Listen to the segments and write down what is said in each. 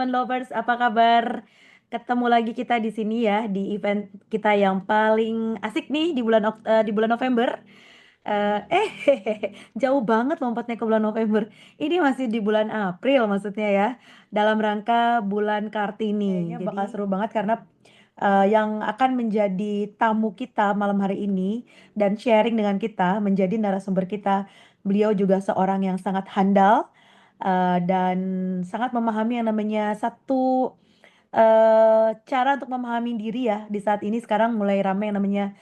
Human Lovers, apa kabar? Ketemu lagi kita di sini ya di event kita yang paling asik nih di bulan November. Jauh banget lompatnya ke bulan November. Ini masih di bulan April maksudnya ya. Dalam rangka bulan Kartini. Kayaknya bakal seru banget karena yang akan menjadi tamu kita malam hari ini dan sharing dengan kita menjadi narasumber kita. Beliau juga seorang yang sangat handal dan sangat memahami yang namanya satu cara untuk memahami diri ya di saat ini sekarang mulai ramai yang namanya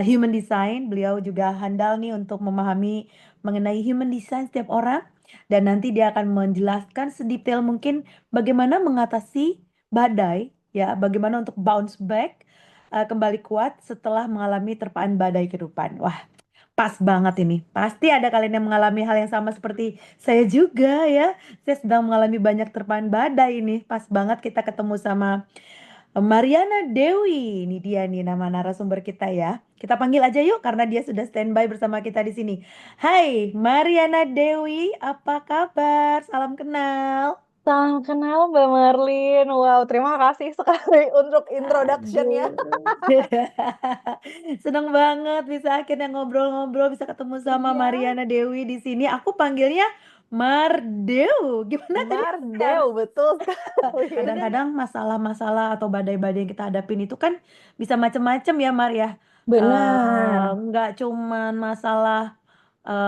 human design. Beliau juga handal nih untuk memahami mengenai human design setiap orang dan nanti dia akan menjelaskan sedetail mungkin bagaimana mengatasi badai ya, bagaimana untuk bounce back kembali kuat setelah mengalami terpaan badai kehidupan. Wah, pas banget ini. Pasti ada kalian yang mengalami hal yang sama seperti saya juga ya. Saya sedang mengalami banyak terpaan badai ini. Pas banget kita ketemu sama Mariana Dewi. Ini dia nih nama narasumber kita ya. Kita panggil aja yuk karena dia sudah standby bersama kita di sini. Hai, Mariana Dewi, apa kabar? Salam kenal. Salam kenal Mbak Marlin. Wow, terima kasih sekali untuk introduction-nya. Aduh. Seneng banget bisa akhirnya ngobrol-ngobrol, bisa ketemu sama Iya, Mariana Dewi di sini. Aku panggilnya Mardeu. Gimana tadi? Benar. Mardeu, betul sekali. Kadang-kadang masalah-masalah atau badai-badai yang kita hadapin itu kan bisa macem-macem ya, Mar ya. Benar. Nggak cuman masalah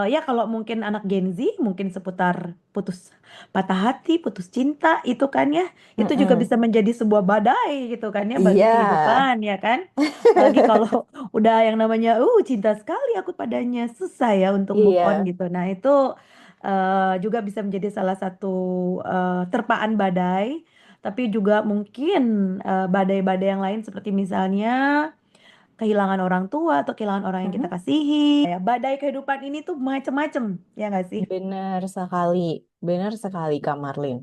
ya kalau mungkin anak Gen Z mungkin seputar putus patah hati, putus cinta itu kan ya, itu juga Mm-mm. bisa menjadi sebuah badai gitu kan ya bagi Iya. kehidupan ya kan. Apalagi kalau udah yang namanya cinta sekali aku padanya, susah ya untuk move on Iya. gitu. Nah, itu juga bisa menjadi salah satu terpaan badai, tapi juga mungkin badai-badai yang lain seperti misalnya kehilangan orang tua atau kehilangan orang yang kita Mm-mm. kasihi. Ya, badai kehidupan ini tuh macem-macem, ya nggak sih? Benar sekali. Benar sekali, Kak Marlin.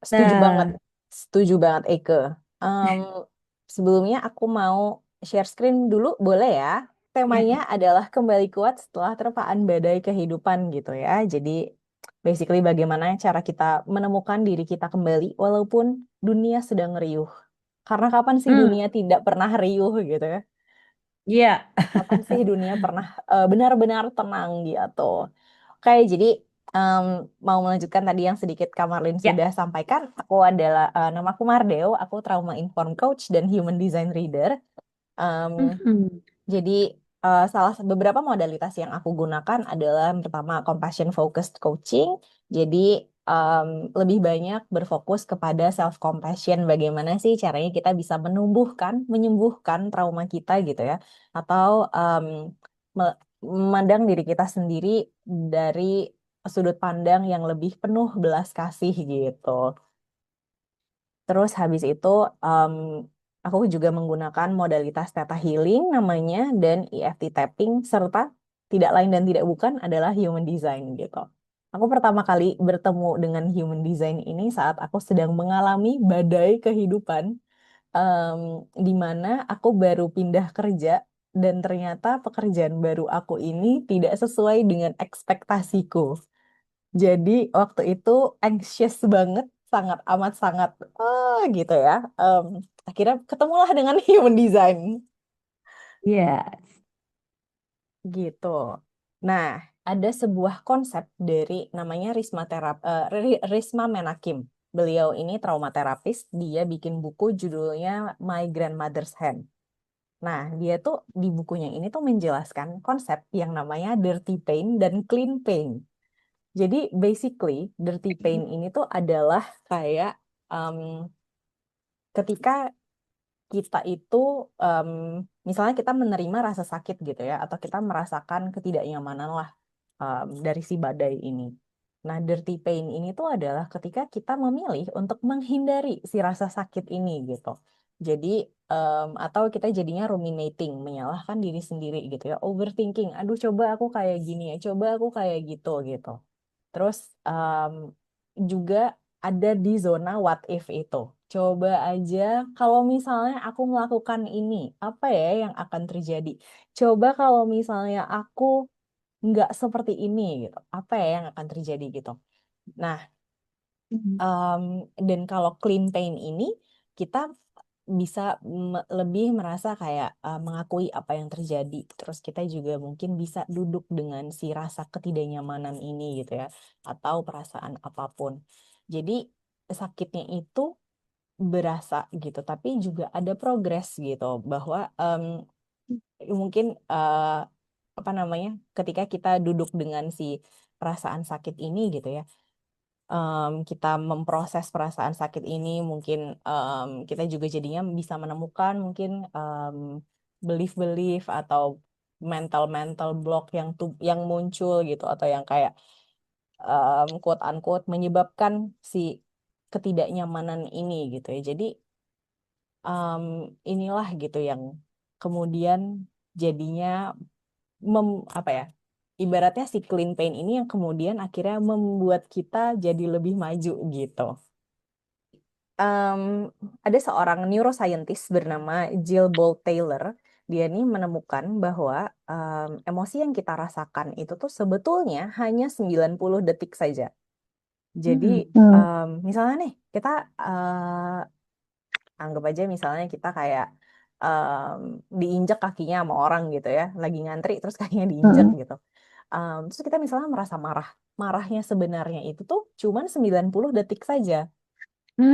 Setuju banget. Nah, Setuju banget, Eke. Em, Sebelumnya aku mau share screen dulu, boleh ya? Temanya mm, adalah kembali kuat setelah terpaan badai kehidupan gitu ya. Jadi basically bagaimana cara kita menemukan diri kita kembali walaupun dunia sedang riuh. Karena kapan sih mm, dunia tidak pernah riuh gitu ya? iya. Kapan sih dunia pernah benar-benar tenang gitu? Oke, jadi em, mau melanjutkan tadi yang sedikit Kak Marlin Ya. sudah sampaikan. Aku adalah namaku Mardeo, aku trauma informed coach dan human design reader. Em, Mhm. jadi beberapa modalitas yang aku gunakan adalah yang pertama compassion focused coaching. Jadi em, lebih banyak berfokus kepada self compassion. Bagaimana sih caranya kita bisa menumbuhkan, menyembuhkan trauma kita gitu ya, atau me- memandang diri kita sendiri dari sudut pandang yang lebih penuh belas kasih gitu. Terus habis itu em, aku juga menggunakan modalitas Theta Healing namanya dan EFT tapping serta tidak lain dan tidak bukan adalah Human Design gitu. Aku pertama kali bertemu dengan Human Design ini saat aku sedang mengalami badai kehidupan em, di mana aku baru pindah kerja dan ternyata pekerjaan baru aku ini tidak sesuai dengan ekspektasiku. Jadi waktu itu anxious banget, sangat amat sangat gitu ya. Em, Akhirnya ketemulah dengan human design Iya. gitu. Nah, ada sebuah konsep dari namanya Risma Menakim. Beliau ini trauma terapis, dia bikin buku judulnya My Grandmother's Hand. Nah, dia tuh di bukunya ini tuh menjelaskan konsep yang namanya dirty pain dan clean pain. Jadi basically dirty pain ini tuh adalah kayak em, ketika kita itu em, misalnya kita menerima rasa sakit gitu ya, atau kita merasakan ketidaknyamanan lah dari si badai ini. Nah, dirty pain ini tuh adalah ketika kita memilih untuk menghindari si rasa sakit ini gitu. Jadi atau kita jadinya ruminating, menyalahkan diri sendiri gitu ya, overthinking. Aduh, coba aku kayak gini ya, coba aku kayak gitu gitu. Terus juga ada di zona what if itu. Coba aja kalau misalnya aku melakukan ini, apa ya yang akan terjadi? Coba kalau misalnya aku nggak seperti ini gitu, apa ya yang akan terjadi gitu. Nah, Hmm. Dan kalau clean pain ini kita bisa lebih merasa kayak mengakui apa yang terjadi. Terus kita juga mungkin bisa duduk dengan si rasa ketidaknyamanan ini gitu ya, atau perasaan apapun. Jadi sakitnya itu berasa gitu, tapi juga ada progres gitu bahwa mungkin apa namanya, ketika kita duduk dengan si perasaan sakit ini gitu ya, kita memproses perasaan sakit ini, mungkin kita juga jadinya bisa menemukan mungkin belief-belief atau mental block yang muncul gitu, atau yang kayak quote unquote menyebabkan si ketidaknyamanan ini gitu ya. Jadi inilah gitu yang kemudian jadinya apa ya, ibaratnya si clean pain ini yang kemudian akhirnya membuat kita jadi lebih maju gitu. Ada seorang neuroscientist bernama Jill Bolte Taylor. Dia nih menemukan bahwa emosi yang kita rasakan itu tuh sebetulnya hanya 90 detik saja. Jadi misalnya nih kita anggap aja misalnya kita kayak diinjek kakinya sama orang gitu ya, lagi ngantri terus kakinya diinjek gitu. Terus kita misalnya merasa marah. Marahnya sebenarnya itu tuh cuman 90 detik saja.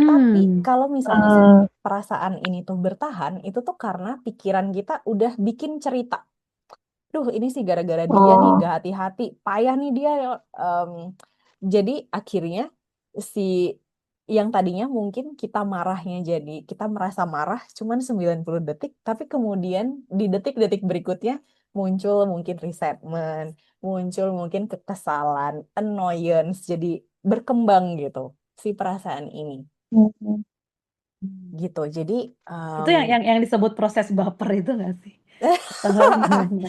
Tapi Hmm. kalau misalnya si perasaan ini tuh bertahan, itu tuh karena pikiran kita udah bikin cerita. Duh, ini sih gara-gara dia nih, gak hati-hati, payah nih dia. em, jadi akhirnya si yang tadinya mungkin kita marahnya jadi kita merasa marah cuman 90 detik, tapi kemudian di detik-detik berikutnya muncul mungkin resentment, muncul mungkin kekesalan, annoyance, jadi berkembang gitu si perasaan ini. Gitu. Jadi Itu yang disebut proses baper itu nggak sih? Atau gimana?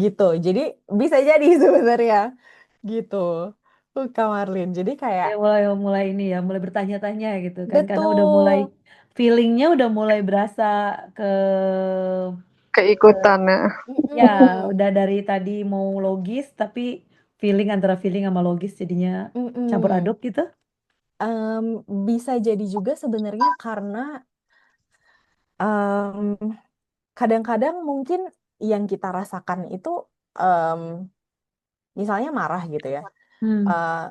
gitu. Jadi bisa jadi sebenarnya gitu. Kak Marlin. Jadi kayak Ya mulai mulai ini ya, mulai bertanya-tanya gitu kan, karena udah mulai betul. feelingnya udah mulai berasa ke Keikutan ya. ya Mm-mm. udah dari tadi mau logis tapi feeling antara feeling sama logis jadinya campur Mm-mm. aduk gitu. Bisa jadi juga sebenarnya karena em, kadang-kadang mungkin yang kita rasakan itu em, misalnya marah gitu ya. Hmm. eh,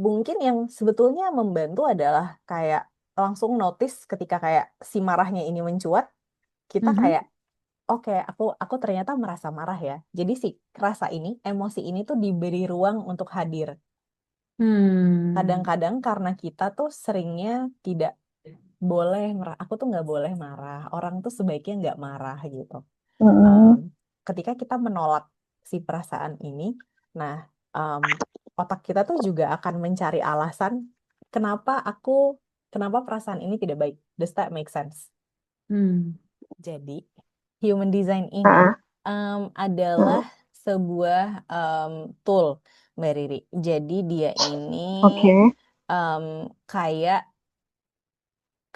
Mungkin yang sebetulnya membantu adalah kayak langsung notice ketika kayak si marahnya ini mencuat, kita Mhm. kayak oke, aku ternyata merasa marah ya. Jadi si rasa ini, emosi ini tuh diberi ruang untuk hadir. Hmm. Kadang-kadang karena kita tuh seringnya tidak boleh marah. Aku tuh nggak boleh marah. Orang tuh sebaiknya nggak marah gitu. Em, Ketika kita menolak si perasaan ini, nah em, otak kita tuh juga akan mencari alasan kenapa kenapa perasaan ini tidak baik. Does that make sense? Hmm. Jadi human design ini Ah, adalah sebuah tool, Mbak Riri. Jadi dia ini oke. em, kayak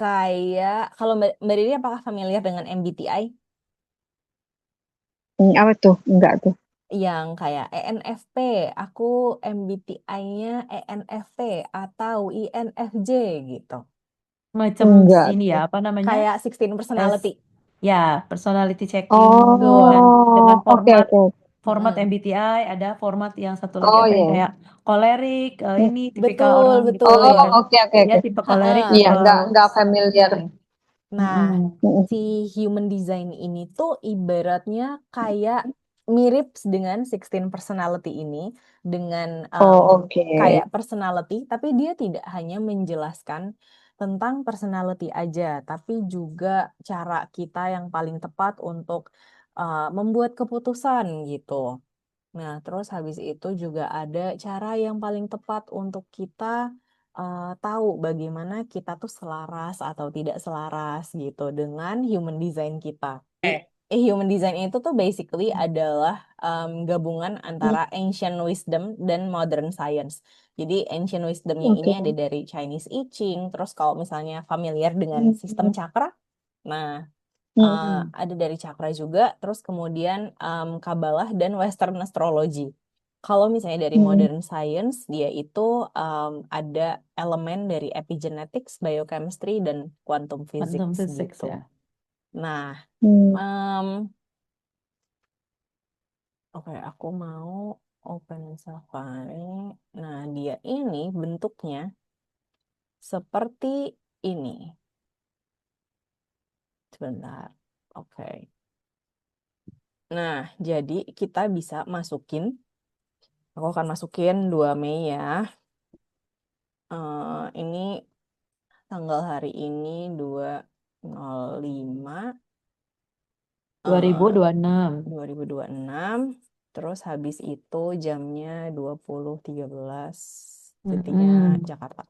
kayak kalau Mbak Riri apakah familiar dengan MBTI? Apa tuh? Enggak tuh. Yang kayak ENFP, aku MBTI-nya ENFP atau INFJ gitu. Macam Enggak ini ya, tuh. apa namanya? Kayak 16 Tes personality. ya, personality checking dengan Oh, oke format oke. Mm-mm. MBTI, ada format yang satu lagi Oh apa yang iya. kayak kolerik, Hmm. ini tipikal Betul, orang gitu betul. ya Oh, kan. oke oke Ya oke. tipe kolerik, Ha-ha. Iya, tipe enggak familiar. gitu. Nah, Mm-mm. si human design ini tuh ibaratnya kayak mirip dengan 16 personality ini, dengan Oh, oke. kayak personality, tapi dia tidak hanya menjelaskan tentang personality aja, tapi juga cara kita yang paling tepat untuk membuat keputusan gitu. Nah, terus habis itu juga ada cara yang paling tepat untuk kita tahu bagaimana kita tuh selaras atau tidak selaras gitu dengan human design kita. Human design itu tuh basically adalah gabungan antara ancient wisdom dan modern science. Jadi ancient wisdomnya ini Oke. ada dari Chinese I Ching. Terus kalau misalnya familiar dengan sistem cakra, nah Mm. ada dari cakra juga. Terus kemudian Kabbalah dan Western astrology. Kalau misalnya dari Hmm. modern science, dia itu ada elemen dari epigenetics, biochemistry, dan quantum Quantum physics physics gitu. ya. Nah, Hmm. oke, aku mau open Safari. Nah, dia ini bentuknya seperti ini. Sebentar. Oke. Nah, jadi kita bisa masukin, aku akan masukin 2 Mei ya. Ini tanggal hari ini 205 2026. 2026. Terus habis itu jamnya 20.13. Detiknya Mm-mm. Jakarta.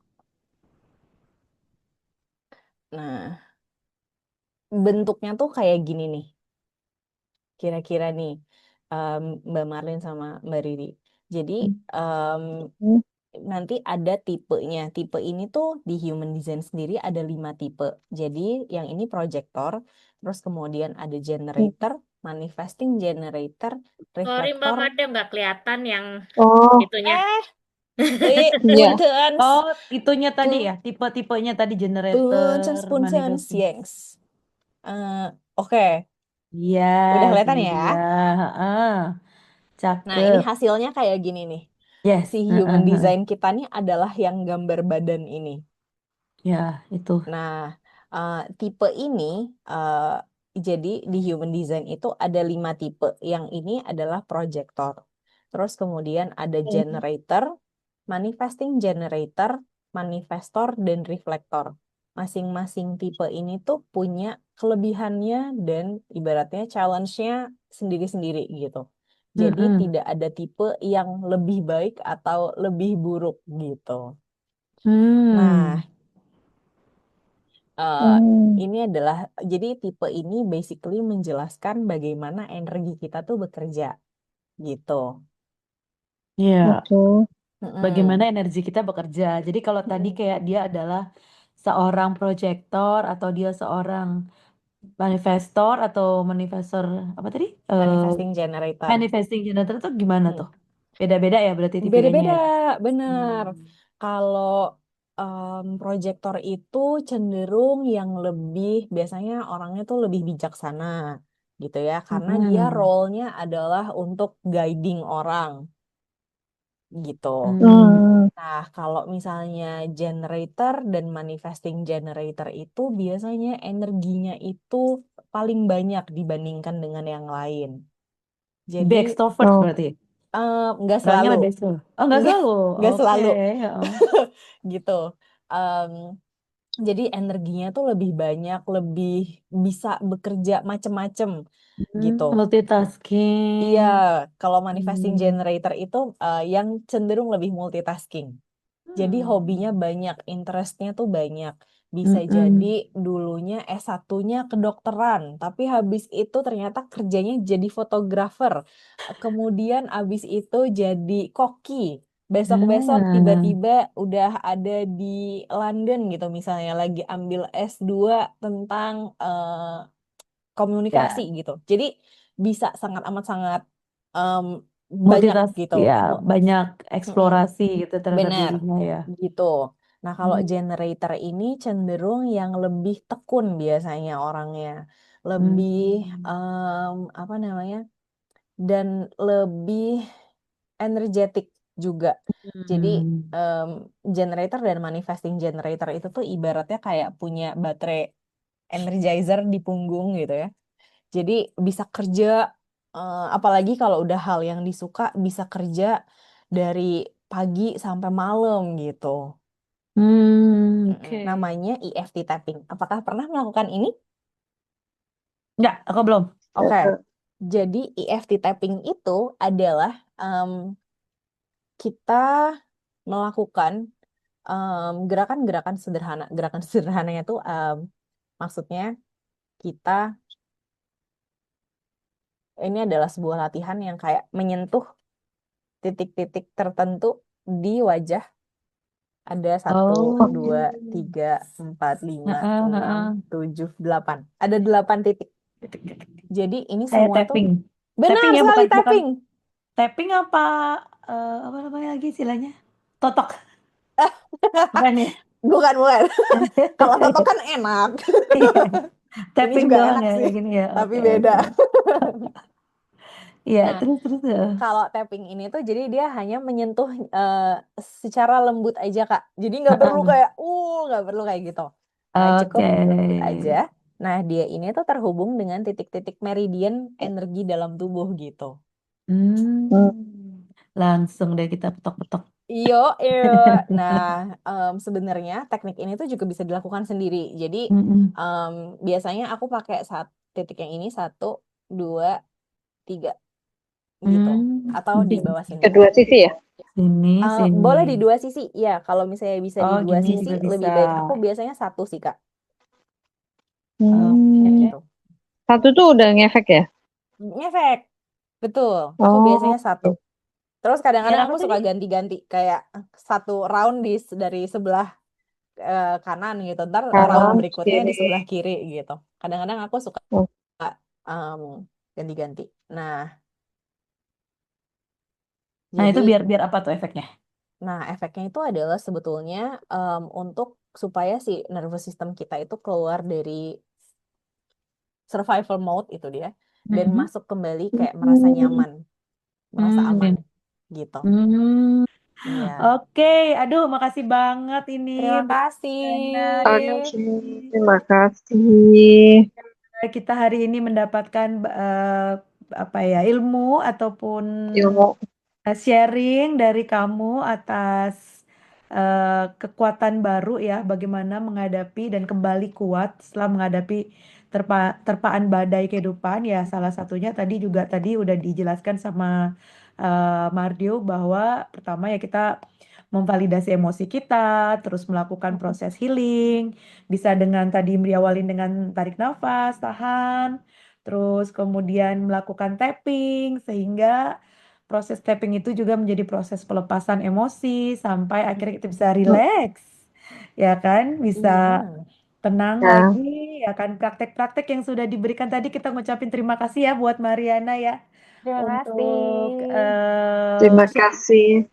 Nah, bentuknya tuh kayak gini nih. Kira-kira nih, Mbak Marlin sama Mbak Riri. Jadi, Hmm. nanti ada tipenya. Tipe ini tuh di human design sendiri ada 5 tipe. Jadi yang ini projector, terus kemudian ada generator, manifesting generator, Sorry Mbak reflector. Mada nggak kelihatan yang Oh, itunya. Iya. iya. Oh, itunya tadi Tuh, ya, tipe-tipenya tadi generator, manifesting. Siengs. Oke, udah Yes, kelihatan ini ya. dia. Heeh. Nah, ini Cakep. hasilnya kayak gini nih. Yes. Si Heeh, human heeh. design kita nih adalah yang gambar badan ini. Ya, itu. Nah, tipe ini, eh, jadi di human design itu ada 5 tipe. Yang ini adalah projector. Terus kemudian ada generator, manifesting generator, manifestor, dan reflektor. Masing-masing tipe ini tuh punya kelebihannya dan ibaratnya challenge-nya sendiri-sendiri gitu. Jadi Mm-mm. tidak ada tipe yang lebih baik atau lebih buruk gitu. Nah, Hmm. eh, Hmm. ini adalah, jadi tipe ini basically menjelaskan bagaimana energi kita tuh bekerja gitu. Ya, Oke. bagaimana Mm-mm. energi kita bekerja. Jadi kalau tadi Mm-mm. kayak dia adalah seorang proyektor atau dia seorang manifestor atau manifestor apa tadi? Manifesting generator. Manifesting generator itu gimana Hmm. tuh? Beda-beda ya berarti tipenya Beda-beda, ya. bener. Hmm. Kalau proyektor itu cenderung yang lebih, biasanya orangnya tuh lebih bijaksana gitu ya, karena dia Hmm. role-nya adalah untuk guiding orang gitu. Hmm. Hmm. Nah, kalau misalnya generator dan manifesting generator itu biasanya energinya itu paling banyak dibandingkan dengan yang lain. Be Jadi extrovert Oh. berarti. nggak Orangnya selalu, lebih extrovert. Oh, nggak nggak selalu. nggak Oke. selalu Heeh. gitu. Em, jadi energinya tuh lebih banyak, lebih bisa bekerja macem-macem gitu. Iya, Multitasking. kalau manifesting Hmm. generator itu yang cenderung lebih multitasking. Jadi hobinya Hmm. banyak, interestnya tuh banyak. Bisa jadi Mm-mm. dulunya S1-nya kedokteran, tapi habis itu ternyata kerjanya jadi fotografer. Kemudian habis itu jadi koki. Besok-besok Ah, tiba-tiba udah ada di London gitu misalnya lagi ambil S2 tentang komunikasi ya, gitu. Jadi bisa sangat amat sangat em, banyak multitask gitu. ya, banyak Mm-mm. eksplorasi gitu terhadap Bener, dirinya ya. gitu. Nah, kalau Hmm. generator ini cenderung yang lebih tekun biasanya orangnya. Lebih, Hmm. apa namanya, dan lebih energetik juga. Jadi, Hmm. em, generator dan manifesting generator itu tuh ibaratnya kayak punya baterai energizer di punggung gitu ya. Jadi bisa kerja, apalagi kalau udah hal yang disuka, bisa kerja dari pagi sampai malam gitu. Oke. Namanya EFT tapping. Apakah pernah melakukan ini? Enggak, aku belum. Oke. Jadi EFT tapping itu adalah kita melakukan gerakan-gerakan sederhana. Gerakan sederhananya itu maksudnya kita ini adalah sebuah latihan yang kayak menyentuh titik-titik tertentu di wajah. Ada satu, Oh. dua, tiga, empat, lima, Heeh, enam, heeh. tujuh, delapan. Ada 8 titik. Jadi ini Kayak semua tuh tapping. benar Tapping ya, sekali bukan bukan tapping. tapping apa? apa namanya lagi istilahnya? Totok. Bukan ya? Bukan. Kalau totok kan enak. Iya. Ini Tapping juga doang enak ya sih, kayak gini ya. tapi Oke, beda. oke. Iya, Nah, terus kalau tapping ini tuh jadi dia hanya menyentuh secara lembut aja, Kak. Jadi nggak perlu Heeh. kayak, nggak perlu kayak gitu. Cukup Oke. lembut aja. Nah, dia ini tuh terhubung dengan titik-titik meridian energi dalam tubuh gitu. Langsung deh kita petok-petok. Iyo, nah sebenarnya teknik ini tuh juga bisa dilakukan sendiri. Jadi Mm-mm. biasanya aku pakai titik yang ini 1, 2, 3 gitu, atau di bawah sini. Kedua sisi ya? Sini, Boleh di sini. 2 sisi, ya. Kalau misalnya bisa di Oh, 2 gini sisi juga lebih bisa. baik. Aku biasanya 1 sih, Kak. Hmm. Gitu. Satu tuh udah ngefek ya? Ngefek, betul. Aku biasanya 1. Oh, Terus Yang kadang-kadang apa aku tadi? suka ganti-ganti, kayak 1 round dari sebelah kanan gitu, ntar round berikutnya di kiri. sebelah kiri gitu. Kadang-kadang aku suka Oh, ganti-ganti. Nah, Nah, itu jadi biar apa tuh efeknya? efeknya itu adalah sebetulnya untuk supaya si nervous system kita itu keluar dari survival mode itu dia, dan Mhm. masuk kembali kayak merasa nyaman, merasa aman gitu. Hmm. Iya. Oke, aduh makasih banget ini Terima Mbak kasih. Diana. oke, terima kasih. Kita hari ini mendapatkan apa ya ilmu ataupun Ilmu. sharing dari kamu atas kekuatan baru ya, bagaimana menghadapi dan kembali kuat setelah menghadapi terpaan badai kehidupan ya. Salah satunya tadi udah dijelaskan sama Mardio bahwa pertama ya kita memvalidasi emosi kita, terus melakukan proses healing, bisa dengan tadi diawalin dengan tarik nafas, tahan, terus kemudian melakukan tapping sehingga proses tapping itu juga menjadi proses pelepasan emosi sampai akhirnya kita bisa rileks, ya kan? Bisa Iya. tenang Ya, lagi, ya kan? Praktek-praktek yang sudah diberikan tadi kita ngucapin terima kasih ya buat Mariana ya Terima untuk kasih. terima sharing kasih.